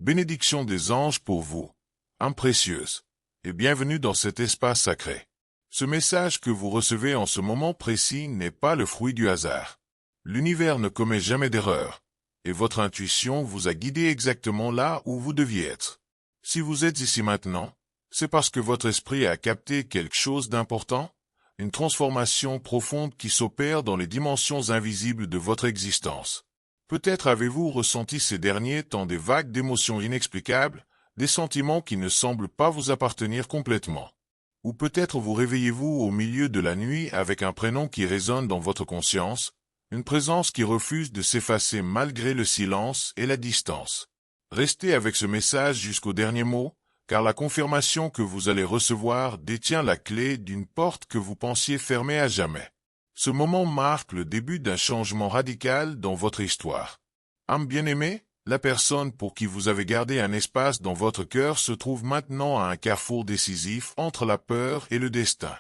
Bénédiction des anges pour vous, âme précieuse, et bienvenue dans cet espace sacré. Ce message que vous recevez en ce moment précis n'est pas le fruit du hasard. L'univers ne commet jamais d'erreur, et votre intuition vous a guidé exactement là où vous deviez être. Si vous êtes ici maintenant, c'est parce que votre esprit a capté quelque chose d'important, une transformation profonde qui s'opère dans les dimensions invisibles de votre existence. Peut-être avez-vous ressenti ces derniers temps des vagues d'émotions inexplicables, des sentiments qui ne semblent pas vous appartenir complètement. Ou peut-être vous réveillez-vous au milieu de la nuit avec un prénom qui résonne dans votre conscience, une présence qui refuse de s'effacer malgré le silence et la distance. Restez avec ce message jusqu'au dernier mot, car la confirmation que vous allez recevoir détient la clé d'une porte que vous pensiez fermée à jamais. Ce moment marque le début d'un changement radical dans votre histoire. Âme bien-aimée, la personne pour qui vous avez gardé un espace dans votre cœur se trouve maintenant à un carrefour décisif entre la peur et le destin.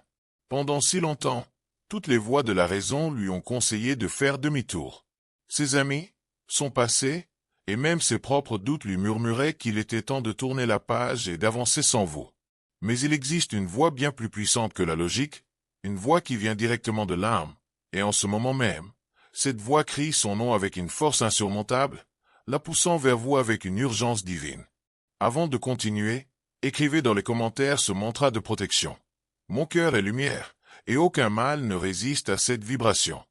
Pendant si longtemps, toutes les voix de la raison lui ont conseillé de faire demi-tour. Ses amis, son passé, et même ses propres doutes lui murmuraient qu'il était temps de tourner la page et d'avancer sans vous. Mais il existe une voix bien plus puissante que la logique, une voix qui vient directement de l'âme, et en ce moment même, cette voix crie son nom avec une force insurmontable, la poussant vers vous avec une urgence divine. Avant de continuer, écrivez dans les commentaires ce mantra de protection. Mon cœur est lumière, et aucun mal ne résiste à cette vibration.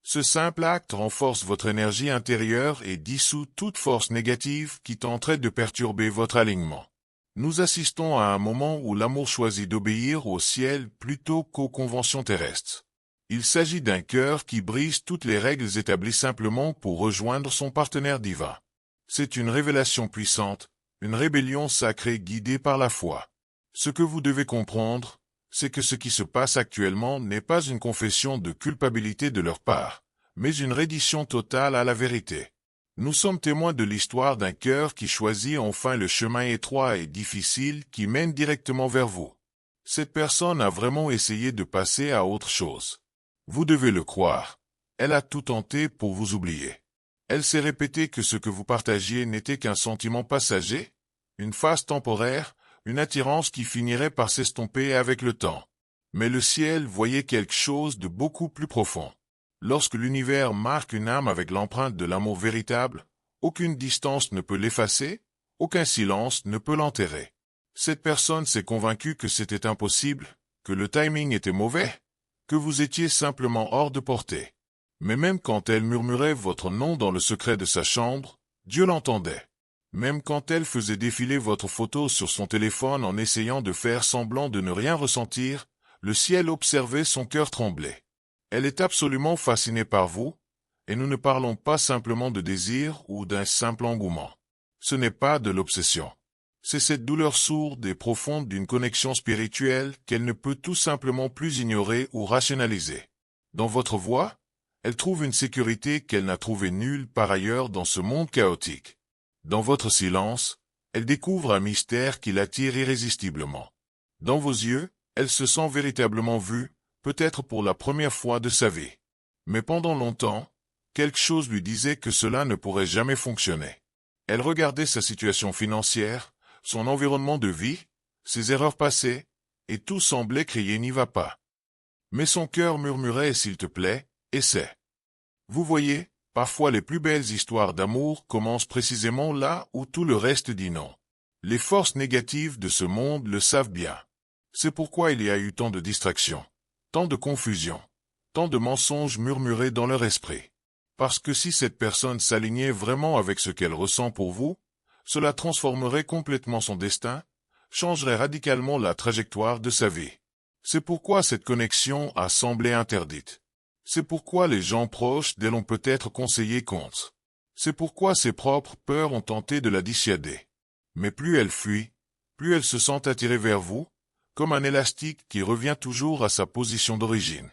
Ce simple acte renforce votre énergie intérieure et dissout toute force négative qui tenterait de perturber votre alignement. Nous assistons à un moment où l'amour choisit d'obéir au ciel plutôt qu'aux conventions terrestres. Il s'agit d'un cœur qui brise toutes les règles établies simplement pour rejoindre son partenaire divin. C'est une révélation puissante, une rébellion sacrée guidée par la foi. Ce que vous devez comprendre, c'est que ce qui se passe actuellement n'est pas une confession de culpabilité de leur part, mais une reddition totale à la vérité. Nous sommes témoins de l'histoire d'un cœur qui choisit enfin le chemin étroit et difficile qui mène directement vers vous. Cette personne a vraiment essayé de passer à autre chose. Vous devez le croire. Elle a tout tenté pour vous oublier. Elle s'est répétée que ce que vous partagiez n'était qu'un sentiment passager, une phase temporaire, une attirance qui finirait par s'estomper avec le temps. Mais le ciel voyait quelque chose de beaucoup plus profond. Lorsque l'univers marque une âme avec l'empreinte de l'amour véritable, aucune distance ne peut l'effacer, aucun silence ne peut l'enterrer. Cette personne s'est convaincue que c'était impossible, que le timing était mauvais, que vous étiez simplement hors de portée. Mais même quand elle murmurait votre nom dans le secret de sa chambre, Dieu l'entendait. Même quand elle faisait défiler votre photo sur son téléphone en essayant de faire semblant de ne rien ressentir, le ciel observait son cœur trembler. Elle est absolument fascinée par vous, et nous ne parlons pas simplement de désir ou d'un simple engouement. Ce n'est pas de l'obsession. C'est cette douleur sourde et profonde d'une connexion spirituelle qu'elle ne peut tout simplement plus ignorer ou rationaliser. Dans votre voix, elle trouve une sécurité qu'elle n'a trouvée nulle par ailleurs dans ce monde chaotique. Dans votre silence, elle découvre un mystère qui l'attire irrésistiblement. Dans vos yeux, elle se sent véritablement vue, peut-être pour la première fois de sa vie. Mais pendant longtemps, quelque chose lui disait que cela ne pourrait jamais fonctionner. Elle regardait sa situation financière, son environnement de vie, ses erreurs passées, et tout semblait crier n'y va pas. Mais son cœur murmurait s'il te plaît, essaie. Vous voyez, parfois les plus belles histoires d'amour commencent précisément là où tout le reste dit non. Les forces négatives de ce monde le savent bien. C'est pourquoi il y a eu tant de distractions, tant de confusion, tant de mensonges murmurés dans leur esprit. Parce que si cette personne s'alignait vraiment avec ce qu'elle ressent pour vous, cela transformerait complètement son destin, changerait radicalement la trajectoire de sa vie. C'est pourquoi cette connexion a semblé interdite. C'est pourquoi les gens proches d'elle ont peut-être conseillé contre. C'est pourquoi ses propres peurs ont tenté de la dissuader. Mais plus elle fuit, plus elle se sent attirée vers vous, comme un élastique qui revient toujours à sa position d'origine.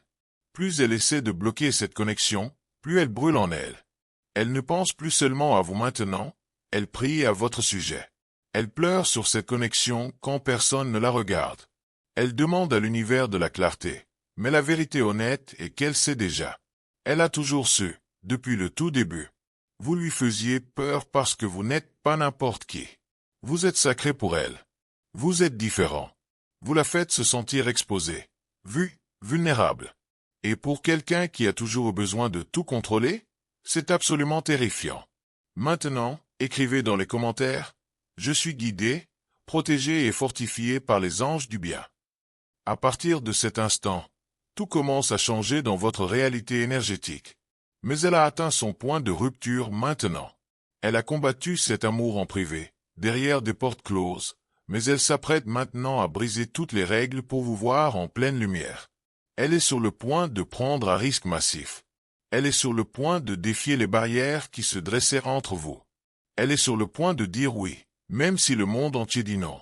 Plus elle essaie de bloquer cette connexion, plus elle brûle en elle. Elle ne pense plus seulement à vous maintenant, elle prie à votre sujet. Elle pleure sur cette connexion quand personne ne la regarde. Elle demande à l'univers de la clarté, mais la vérité honnête est qu'elle sait déjà. Elle a toujours su, depuis le tout début. Vous lui faisiez peur parce que vous n'êtes pas n'importe qui. Vous êtes sacré pour elle. Vous êtes différent. Vous la faites se sentir exposé, vu, vulnérable. Et pour quelqu'un qui a toujours besoin de tout contrôler, c'est absolument terrifiant. Maintenant, écrivez dans les commentaires « Je suis guidé, protégé et fortifié par les anges du bien ». À partir de cet instant, tout commence à changer dans votre réalité énergétique. Mais elle a atteint son point de rupture maintenant. Elle a combattu cet amour en privé, derrière des portes closes, mais elle s'apprête maintenant à briser toutes les règles pour vous voir en pleine lumière. Elle est sur le point de prendre un risque massif. Elle est sur le point de défier les barrières qui se dressèrent entre vous. Elle est sur le point de dire oui, même si le monde entier dit non.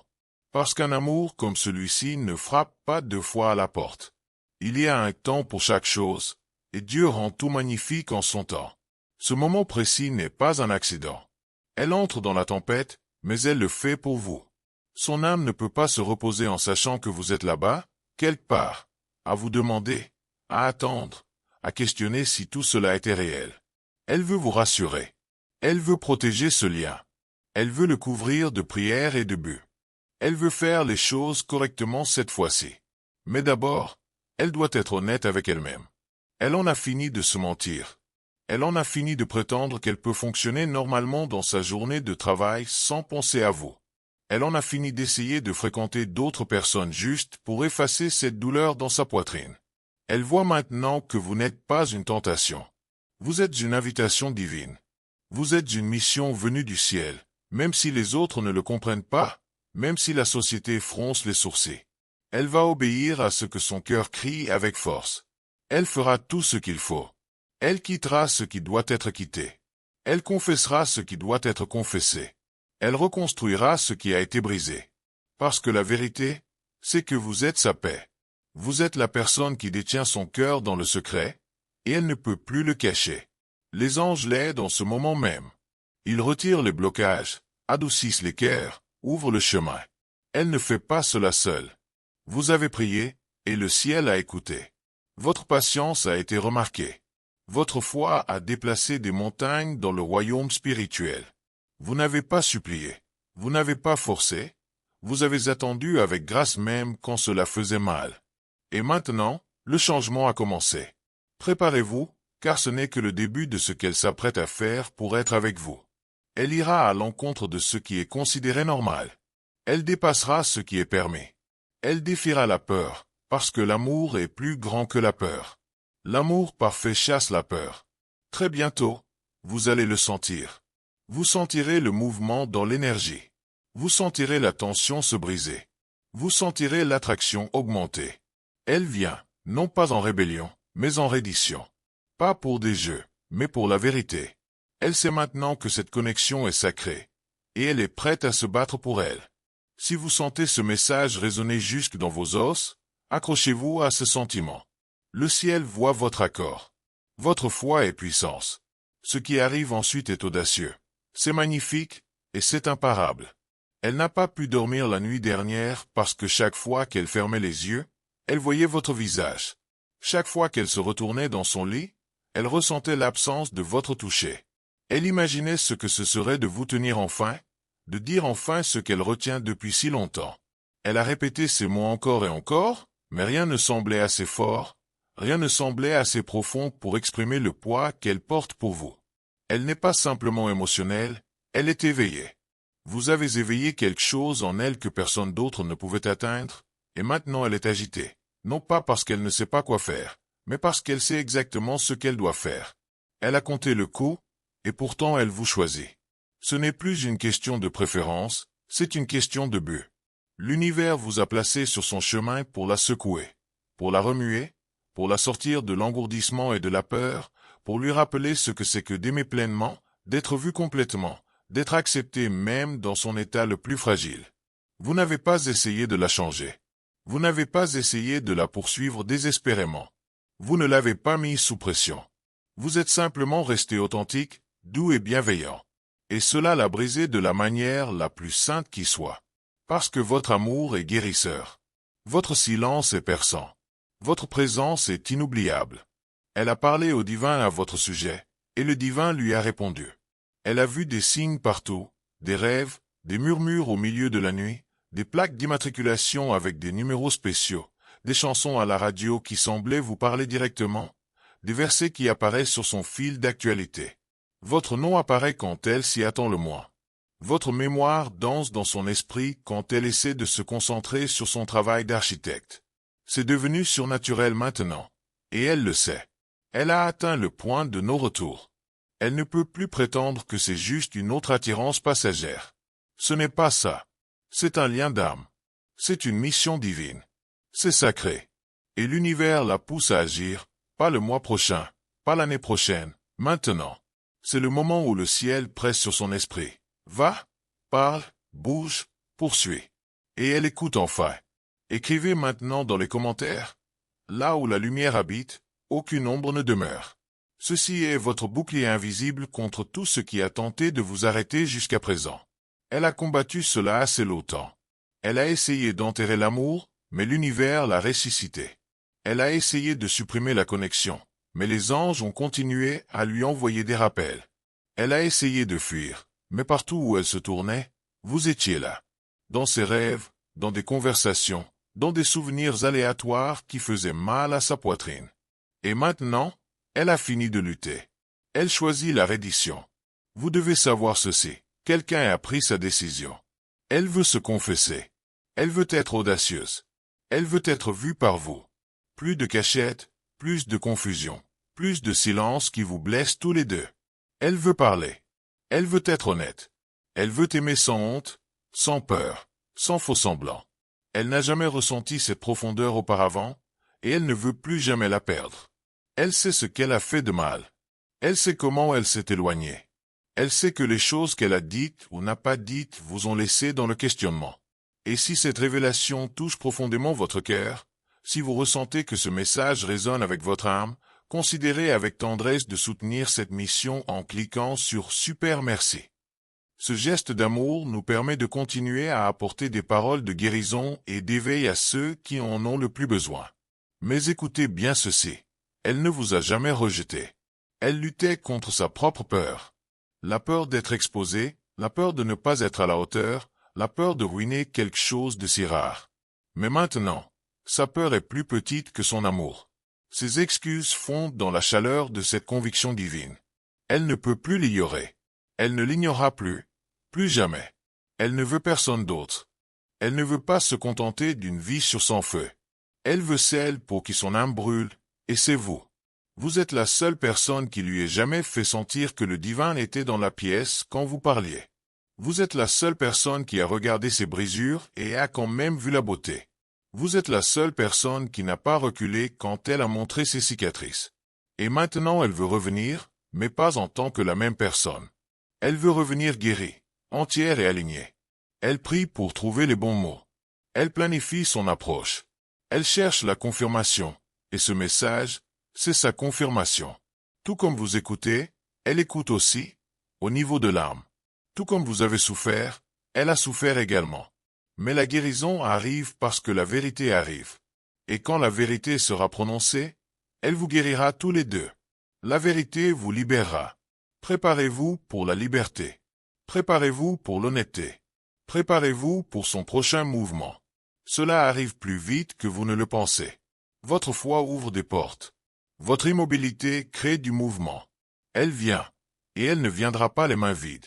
Parce qu'un amour comme celui-ci ne frappe pas deux fois à la porte. Il y a un temps pour chaque chose, et Dieu rend tout magnifique en son temps. Ce moment précis n'est pas un accident. Elle entre dans la tempête, mais elle le fait pour vous. Son âme ne peut pas se reposer en sachant que vous êtes là-bas, quelque part, à vous demander, à attendre, à questionner si tout cela était réel. Elle veut vous rassurer. Elle veut protéger ce lien. Elle veut le couvrir de prières et de buts. Elle veut faire les choses correctement cette fois-ci. Mais d'abord, elle doit être honnête avec elle-même. Elle en a fini de se mentir. Elle en a fini de prétendre qu'elle peut fonctionner normalement dans sa journée de travail sans penser à vous. Elle en a fini d'essayer de fréquenter d'autres personnes juste pour effacer cette douleur dans sa poitrine. Elle voit maintenant que vous n'êtes pas une tentation. Vous êtes une invitation divine. Vous êtes une mission venue du ciel, même si les autres ne le comprennent pas, même si la société fronce les sourcils. Elle va obéir à ce que son cœur crie avec force. Elle fera tout ce qu'il faut. Elle quittera ce qui doit être quitté. Elle confessera ce qui doit être confessé. Elle reconstruira ce qui a été brisé. Parce que la vérité, c'est que vous êtes sa paix. Vous êtes la personne qui détient son cœur dans le secret, et elle ne peut plus le cacher. Les anges l'aident en ce moment même. Ils retirent les blocages, adoucissent les cœurs, ouvrent le chemin. Elle ne fait pas cela seule. Vous avez prié, et le ciel a écouté. Votre patience a été remarquée. Votre foi a déplacé des montagnes dans le royaume spirituel. Vous n'avez pas supplié. Vous n'avez pas forcé. Vous avez attendu avec grâce même quand cela faisait mal. Et maintenant, le changement a commencé. Préparez-vous, car ce n'est que le début de ce qu'elle s'apprête à faire pour être avec vous. Elle ira à l'encontre de ce qui est considéré normal. Elle dépassera ce qui est permis. Elle défiera la peur, parce que l'amour est plus grand que la peur. L'amour parfait chasse la peur. Très bientôt, vous allez le sentir. Vous sentirez le mouvement dans l'énergie. Vous sentirez la tension se briser. Vous sentirez l'attraction augmenter. Elle vient, non pas en rébellion, mais en reddition. Pas pour des jeux, mais pour la vérité. Elle sait maintenant que cette connexion est sacrée, et elle est prête à se battre pour elle. Si vous sentez ce message résonner jusque dans vos os, accrochez-vous à ce sentiment. Le ciel voit votre accord. Votre foi est puissance. Ce qui arrive ensuite est audacieux. C'est magnifique, et c'est imparable. Elle n'a pas pu dormir la nuit dernière parce que chaque fois qu'elle fermait les yeux, elle voyait votre visage. Chaque fois qu'elle se retournait dans son lit, elle ressentait l'absence de votre toucher. Elle imaginait ce que ce serait de vous tenir enfin, de dire enfin ce qu'elle retient depuis si longtemps. Elle a répété ces mots encore et encore, mais rien ne semblait assez fort, rien ne semblait assez profond pour exprimer le poids qu'elle porte pour vous. Elle n'est pas simplement émotionnelle, elle est éveillée. Vous avez éveillé quelque chose en elle que personne d'autre ne pouvait atteindre, et maintenant elle est agitée, non pas parce qu'elle ne sait pas quoi faire, mais parce qu'elle sait exactement ce qu'elle doit faire. Elle a compté le coup, et pourtant elle vous choisit. Ce n'est plus une question de préférence, c'est une question de but. L'univers vous a placé sur son chemin pour la secouer, pour la remuer, pour la sortir de l'engourdissement et de la peur, pour lui rappeler ce que c'est que d'aimer pleinement, d'être vu complètement, d'être accepté même dans son état le plus fragile. Vous n'avez pas essayé de la changer. Vous n'avez pas essayé de la poursuivre désespérément. Vous ne l'avez pas mise sous pression. Vous êtes simplement resté authentique, doux et bienveillant. Et cela l'a brisé de la manière la plus sainte qui soit. Parce que votre amour est guérisseur. Votre silence est perçant. Votre présence est inoubliable. Elle a parlé au divin à votre sujet, et le divin lui a répondu. Elle a vu des signes partout, des rêves, des murmures au milieu de la nuit, des plaques d'immatriculation avec des numéros spéciaux, des chansons à la radio qui semblaient vous parler directement, des versets qui apparaissent sur son fil d'actualité. Votre nom apparaît quand elle s'y attend le moins. Votre mémoire danse dans son esprit quand elle essaie de se concentrer sur son travail d'architecte. C'est devenu surnaturel maintenant. Et elle le sait. Elle a atteint le point de non-retour. Elle ne peut plus prétendre que c'est juste une autre attirance passagère. Ce n'est pas ça. C'est un lien d'âme. C'est une mission divine. C'est sacré. Et l'univers la pousse à agir, pas le mois prochain, pas l'année prochaine, maintenant. C'est le moment où le ciel presse sur son esprit. Va, parle, bouge, poursuis. Et elle écoute enfin. Écrivez maintenant dans les commentaires. Là où la lumière habite, aucune ombre ne demeure. Ceci est votre bouclier invisible contre tout ce qui a tenté de vous arrêter jusqu'à présent. Elle a combattu cela assez longtemps. Elle a essayé d'enterrer l'amour, mais l'univers l'a ressuscité. Elle a essayé de supprimer la connexion, mais les anges ont continué à lui envoyer des rappels. Elle a essayé de fuir, mais partout où elle se tournait, vous étiez là. Dans ses rêves, dans des conversations, dans des souvenirs aléatoires qui faisaient mal à sa poitrine. Et maintenant, elle a fini de lutter. Elle choisit la reddition. Vous devez savoir ceci. Quelqu'un a pris sa décision. Elle veut se confesser. Elle veut être audacieuse. Elle veut être vue par vous. Plus de cachette, plus de confusion, plus de silence qui vous blesse tous les deux. Elle veut parler. Elle veut être honnête. Elle veut aimer sans honte, sans peur, sans faux-semblant. Elle n'a jamais ressenti cette profondeur auparavant, et elle ne veut plus jamais la perdre. Elle sait ce qu'elle a fait de mal. Elle sait comment elle s'est éloignée. Elle sait que les choses qu'elle a dites ou n'a pas dites vous ont laissé dans le questionnement. Et si cette révélation touche profondément votre cœur, si vous ressentez que ce message résonne avec votre âme, considérez avec tendresse de soutenir cette mission en cliquant sur Super Merci. Ce geste d'amour nous permet de continuer à apporter des paroles de guérison et d'éveil à ceux qui en ont le plus besoin. Mais écoutez bien ceci. Elle ne vous a jamais rejeté. Elle luttait contre sa propre peur. La peur d'être exposée, la peur de ne pas être à la hauteur, la peur de ruiner quelque chose de si rare. Mais maintenant, sa peur est plus petite que son amour. Ses excuses fondent dans la chaleur de cette conviction divine. Elle ne peut plus l'ignorer. Elle ne l'ignorera plus. Plus jamais. Elle ne veut personne d'autre. Elle ne veut pas se contenter d'une vie sur son feu. Elle veut celle pour qui son âme brûle, et c'est vous. Vous êtes la seule personne qui lui ait jamais fait sentir que le divin était dans la pièce quand vous parliez. Vous êtes la seule personne qui a regardé ses brisures et a quand même vu la beauté. Vous êtes la seule personne qui n'a pas reculé quand elle a montré ses cicatrices. Et maintenant elle veut revenir, mais pas en tant que la même personne. Elle veut revenir guérie, entière et alignée. Elle prie pour trouver les bons mots. Elle planifie son approche. Elle cherche la confirmation, et ce message, c'est sa confirmation. Tout comme vous écoutez, elle écoute aussi, au niveau de l'âme. Tout comme vous avez souffert, elle a souffert également. Mais la guérison arrive parce que la vérité arrive. Et quand la vérité sera prononcée, elle vous guérira tous les deux. La vérité vous libérera. Préparez-vous pour la liberté. Préparez-vous pour l'honnêteté. Préparez-vous pour son prochain mouvement. Cela arrive plus vite que vous ne le pensez. Votre foi ouvre des portes. Votre immobilité crée du mouvement. Elle vient, et elle ne viendra pas les mains vides.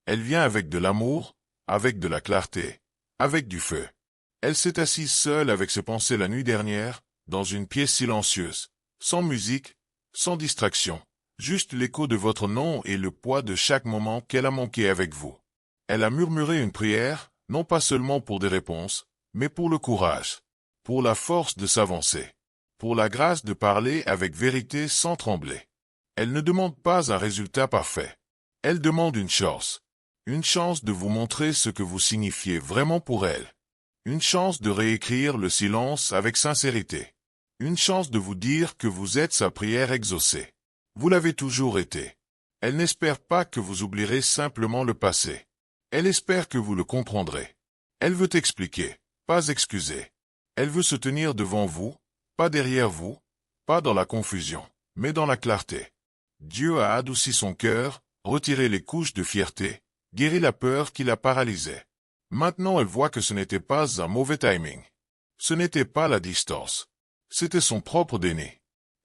Elle vient avec de l'amour, avec de la clarté, avec du feu. Elle s'est assise seule avec ses pensées la nuit dernière, dans une pièce silencieuse, sans musique, sans distraction, juste l'écho de votre nom et le poids de chaque moment qu'elle a manqué avec vous. Elle a murmuré une prière, non pas seulement pour des réponses, mais pour le courage, pour la force de s'avancer, pour la grâce de parler avec vérité sans trembler. Elle ne demande pas un résultat parfait. Elle demande une chance de vous montrer ce que vous signifiez vraiment pour elle. Une chance de réécrire le silence avec sincérité. Une chance de vous dire que vous êtes sa prière exaucée. Vous l'avez toujours été. Elle n'espère pas que vous oublierez simplement le passé. Elle espère que vous le comprendrez. Elle veut expliquer, pas excuser. Elle veut se tenir devant vous, pas derrière vous, pas dans la confusion, mais dans la clarté. Dieu a adouci son cœur, retiré les couches de fierté, guérit la peur qui la paralysait. Maintenant elle voit que ce n'était pas un mauvais timing. Ce n'était pas la distance. C'était son propre déni.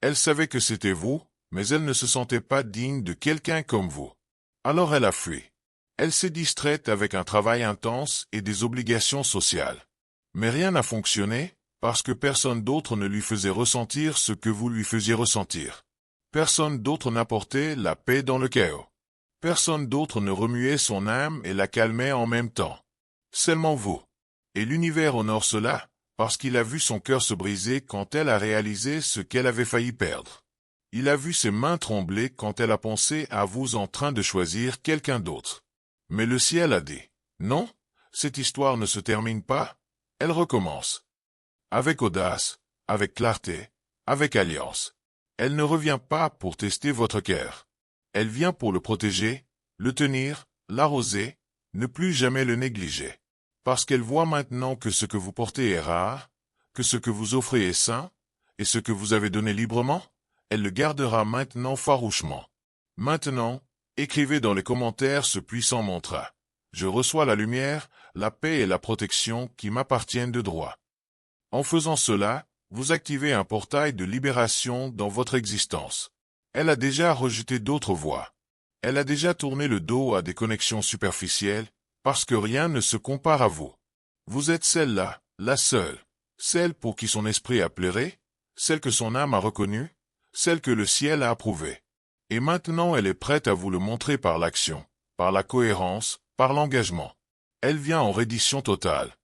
Elle savait que c'était vous, mais elle ne se sentait pas digne de quelqu'un comme vous. Alors elle a fui. Elle s'est distraite avec un travail intense et des obligations sociales. Mais rien n'a fonctionné, parce que personne d'autre ne lui faisait ressentir ce que vous lui faisiez ressentir. Personne d'autre n'apportait la paix dans le chaos. Personne d'autre ne remuait son âme et la calmait en même temps. Seulement vous. Et l'univers honore cela, parce qu'il a vu son cœur se briser quand elle a réalisé ce qu'elle avait failli perdre. Il a vu ses mains trembler quand elle a pensé à vous en train de choisir quelqu'un d'autre. Mais le ciel a dit, non, cette histoire ne se termine pas, elle recommence. Avec audace, avec clarté, avec alliance. Elle ne revient pas pour tester votre cœur. Elle vient pour le protéger, le tenir, l'arroser, ne plus jamais le négliger. Parce qu'elle voit maintenant que ce que vous portez est rare, que ce que vous offrez est saint, et ce que vous avez donné librement, elle le gardera maintenant farouchement. Maintenant, écrivez dans les commentaires ce puissant mantra. Je reçois la lumière, la paix et la protection qui m'appartiennent de droit. En faisant cela, vous activez un portail de libération dans votre existence. Elle a déjà rejeté d'autres voies. Elle a déjà tourné le dos à des connexions superficielles, parce que rien ne se compare à vous. Vous êtes celle-là, la seule, celle pour qui son esprit a pleuré, celle que son âme a reconnue, celle que le ciel a approuvée. Et maintenant elle est prête à vous le montrer par l'action, par la cohérence, par l'engagement. Elle vient en reddition totale.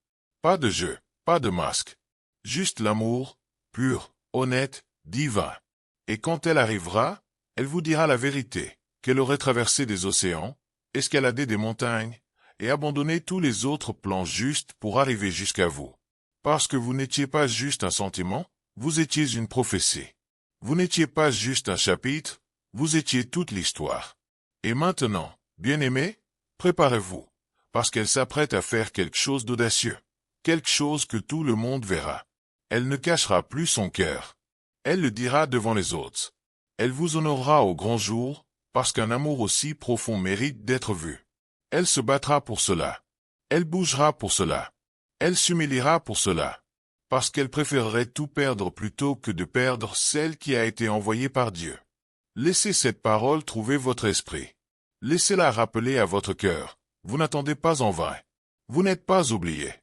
Pas de jeu, pas de masque. Juste l'amour, pur, honnête, divin. Et quand elle arrivera, elle vous dira la vérité, qu'elle aurait traversé des océans, escaladé des montagnes, et abandonné tous les autres plans justes pour arriver jusqu'à vous. Parce que vous n'étiez pas juste un sentiment, vous étiez une prophétie. Vous n'étiez pas juste un chapitre, vous étiez toute l'histoire. Et maintenant, bien-aimés, préparez-vous, parce qu'elle s'apprête à faire quelque chose d'audacieux, quelque chose que tout le monde verra. Elle ne cachera plus son cœur. Elle le dira devant les autres. Elle vous honorera au grand jour, parce qu'un amour aussi profond mérite d'être vu. Elle se battra pour cela. Elle bougera pour cela. Elle s'humiliera pour cela. Parce qu'elle préférerait tout perdre plutôt que de perdre celle qui a été envoyée par Dieu. Laissez cette parole trouver votre esprit. Laissez-la rappeler à votre cœur. Vous n'attendez pas en vain. Vous n'êtes pas oublié.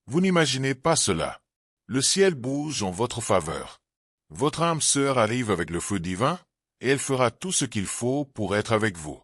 Vous n'imaginez pas cela. Le ciel bouge en votre faveur. Votre âme sœur arrive avec le feu divin, et elle fera tout ce qu'il faut pour être avec vous.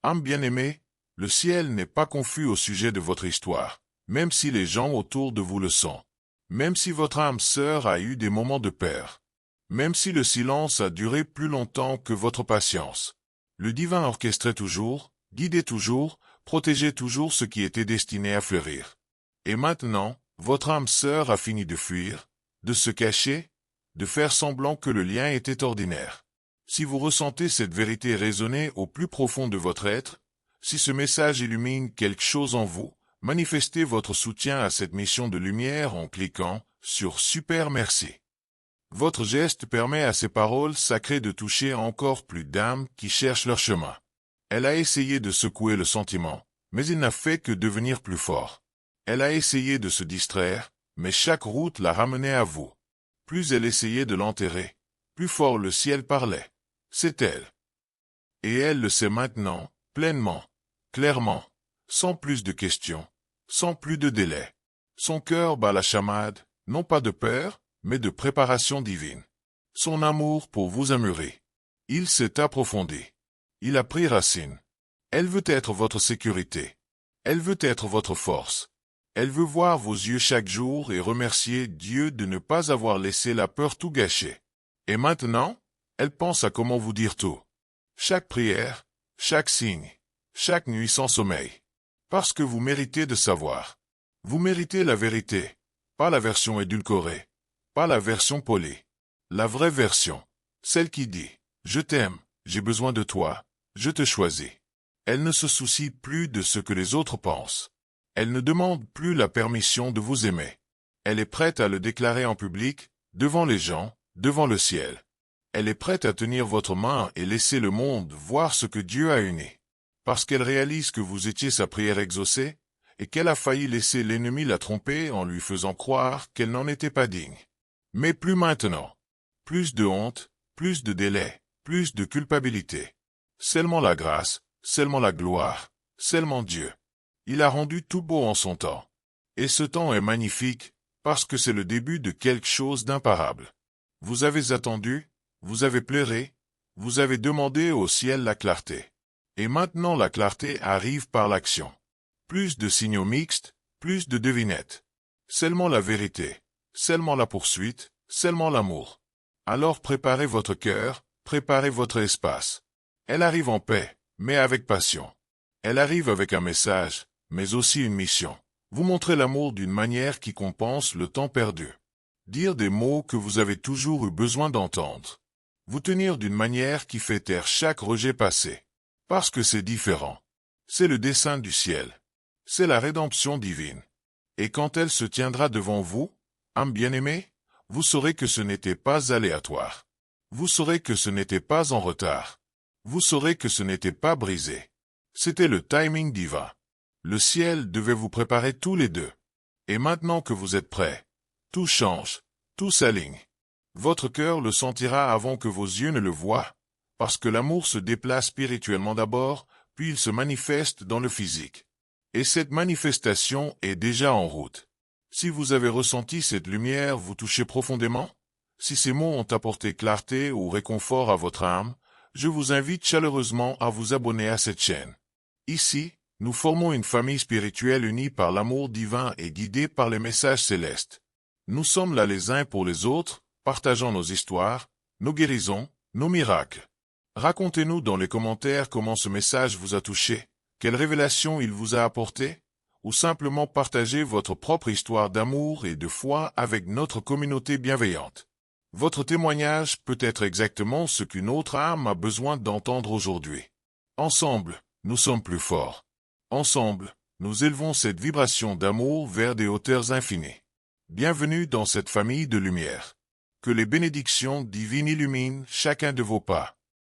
Âme bien-aimée, le ciel n'est pas confus au sujet de votre histoire, même si les gens autour de vous le sont. Même si votre âme sœur a eu des moments de peur. Même si le silence a duré plus longtemps que votre patience. Le divin orchestrait toujours, guidait toujours, protégeait toujours ce qui était destiné à fleurir. Et maintenant, votre âme sœur a fini de fuir, de se cacher, de faire semblant que le lien était ordinaire. Si vous ressentez cette vérité résonner au plus profond de votre être, si ce message illumine quelque chose en vous, manifestez votre soutien à cette mission de lumière en cliquant sur Super Merci. Votre geste permet à ces paroles sacrées de toucher encore plus d'âmes qui cherchent leur chemin. Elle a essayé de secouer le sentiment, mais il n'a fait que devenir plus fort. Elle a essayé de se distraire, mais chaque route l'a ramenée à vous. Plus elle essayait de l'enterrer, plus fort le ciel parlait. C'est elle. Et elle le sait maintenant, pleinement, clairement, sans plus de questions, sans plus de délai. Son cœur bat la chamade, non pas de peur, mais de préparation divine. Son amour pour vous a mûri. Il s'est approfondi. Il a pris racine. Elle veut être votre sécurité. Elle veut être votre force. Elle veut voir vos yeux chaque jour et remercier Dieu de ne pas avoir laissé la peur tout gâcher. Et maintenant, elle pense à comment vous dire tout. Chaque prière, chaque signe, chaque nuit sans sommeil. Parce que vous méritez de savoir. Vous méritez la vérité, pas la version édulcorée, pas la version polie. La vraie version, celle qui dit « Je t'aime, j'ai besoin de toi, je te choisis ». Elle ne se soucie plus de ce que les autres pensent. Elle ne demande plus la permission de vous aimer. Elle est prête à le déclarer en public, devant les gens, devant le ciel. Elle est prête à tenir votre main et laisser le monde voir ce que Dieu a uni. parce qu'elle réalise que vous étiez sa prière exaucée, et qu'elle a failli laisser l'ennemi la tromper en lui faisant croire qu'elle n'en était pas digne. Mais plus maintenant. Plus de honte, plus de délai, plus de culpabilité. Seulement la grâce, seulement la gloire, seulement Dieu. Il a rendu tout beau en son temps. Et ce temps est magnifique, parce que c'est le début de quelque chose d'imparable. Vous avez attendu, vous avez pleuré, vous avez demandé au ciel la clarté. Et maintenant la clarté arrive par l'action. Plus de signaux mixtes, plus de devinettes. Seulement la vérité, seulement la poursuite, seulement l'amour. Alors préparez votre cœur, préparez votre espace. Elle arrive en paix, mais avec passion. Elle arrive avec un message, mais aussi une mission. Vous montrez l'amour d'une manière qui compense le temps perdu. Dire des mots que vous avez toujours eu besoin d'entendre. Vous tenir d'une manière qui fait taire chaque rejet passé. Parce que c'est différent. C'est le dessein du ciel. C'est la rédemption divine. Et quand elle se tiendra devant vous, âme bien-aimée, vous saurez que ce n'était pas aléatoire. Vous saurez que ce n'était pas en retard. Vous saurez que ce n'était pas brisé. C'était le timing divin. Le ciel devait vous préparer tous les deux. Et maintenant que vous êtes prêts, tout change, tout s'aligne. Votre cœur le sentira avant que vos yeux ne le voient, parce que l'amour se déplace spirituellement d'abord, puis il se manifeste dans le physique. Et cette manifestation est déjà en route. Si vous avez ressenti cette lumière vous toucher profondément, si ces mots ont apporté clarté ou réconfort à votre âme, je vous invite chaleureusement à vous abonner à cette chaîne. Ici, nous formons une famille spirituelle unie par l'amour divin et guidée par les messages célestes. Nous sommes là les uns pour les autres, partageant nos histoires, nos guérisons, nos miracles. Racontez-nous dans les commentaires comment ce message vous a touché, quelle révélation il vous a apporté, ou simplement partagez votre propre histoire d'amour et de foi avec notre communauté bienveillante. Votre témoignage peut être exactement ce qu'une autre âme a besoin d'entendre aujourd'hui. Ensemble, nous sommes plus forts. Ensemble, nous élevons cette vibration d'amour vers des hauteurs infinies. Bienvenue dans cette famille de lumière. Que les bénédictions divines illuminent chacun de vos pas.